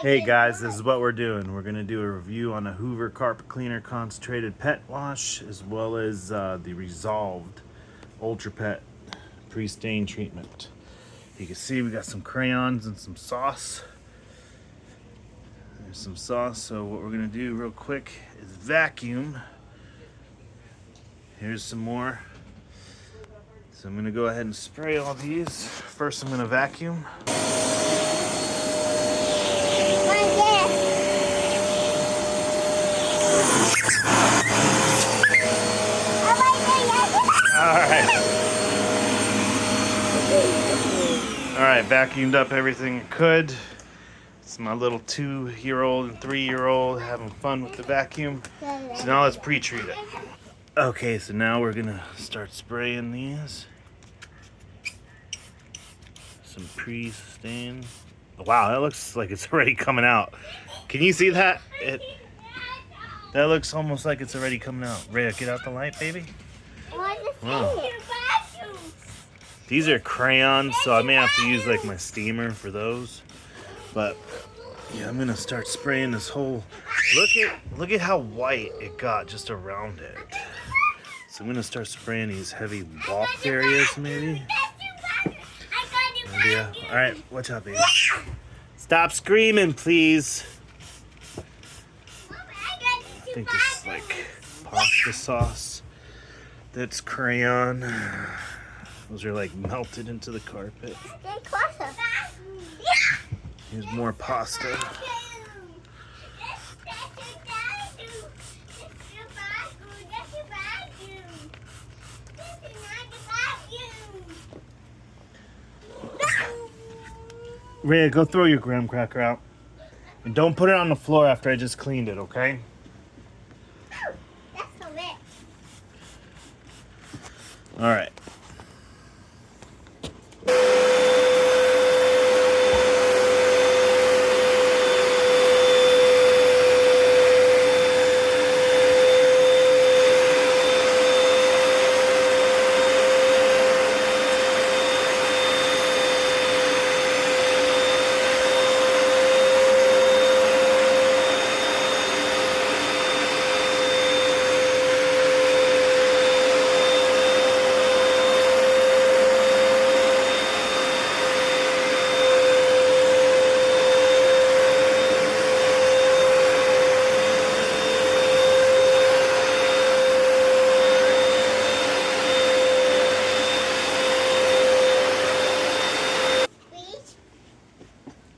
Hey guys, this is what we're doing. We're going to do a review on the Hoover Carpet Cleaner Concentrated Pet Wash, as well as the Resolved Ultra Pet Pre-Stain Treatment. You can see we got some crayons and some sauce. There's some sauce, so what we're going to do real quick is vacuum. Here's some more. So I'm going to go ahead and spray all these. First I'm going to vacuum. Alright, vacuumed up everything I could. It's my little 2-year-old and 3-year-old having fun with the vacuum. So now let's pre-treat it. Okay, so now we're gonna start spraying these. Some pre-stain. Wow, that looks like it's already coming out. Can you see that? That looks almost like it's already coming out. Rhea, get out the light, baby. Wow. These are crayons, so I may have to use like my steamer for those. But yeah, I'm gonna start spraying this whole. Look at how white it got just around it. So I'm gonna start spraying these heavy walk areas, maybe. Yeah. All right, watch out, baby. Stop screaming, please. I think this is like pasta sauce. That's crayon. Those are like melted into the carpet. Here's more pasta. Rhea, go throw your graham cracker out. And don't put it on the floor after I just cleaned it, okay? All right.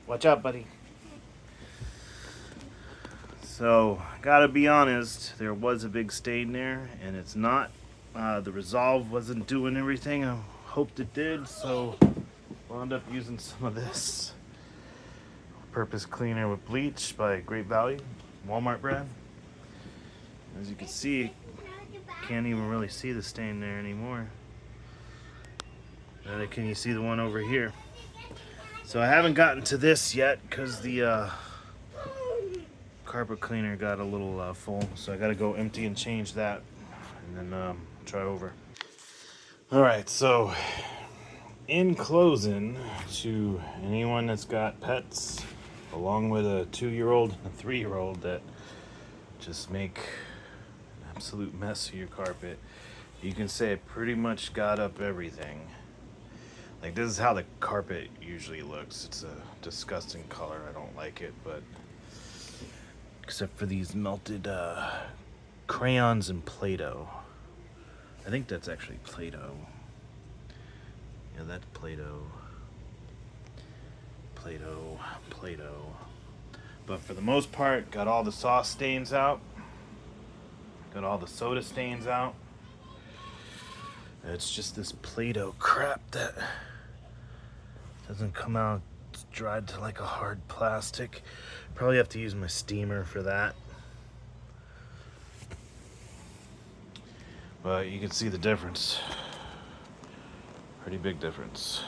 Watch out, buddy. So, gotta be honest, there was a big stain there, and it's not. The Resolve wasn't doing everything I hoped it did, so wound up using some of this Purpose Cleaner with Bleach by Great Value, Walmart brand. As you can see, can't even really see the stain there anymore. Can you see the one over here? So I haven't gotten to this yet because the carpet cleaner got a little full. So I got to go empty and change that and then try over. All right, so in closing, to anyone that's got pets, along with a 2-year-old and a 3-year-old that just make an absolute mess of your carpet, you can say it pretty much got up everything. Like, this is how the carpet usually looks. It's a disgusting color. I don't like it, but except for these melted crayons and Play-Doh. I think that's actually Play-Doh. Yeah, that's Play-Doh. Play-Doh, Play-Doh. But for the most part, got all the sauce stains out. Got all the soda stains out. It's just this Play-Doh crap that doesn't come out. It's dried to like a hard plastic. Probably have to use my steamer for that. But you can see the difference. Pretty big difference.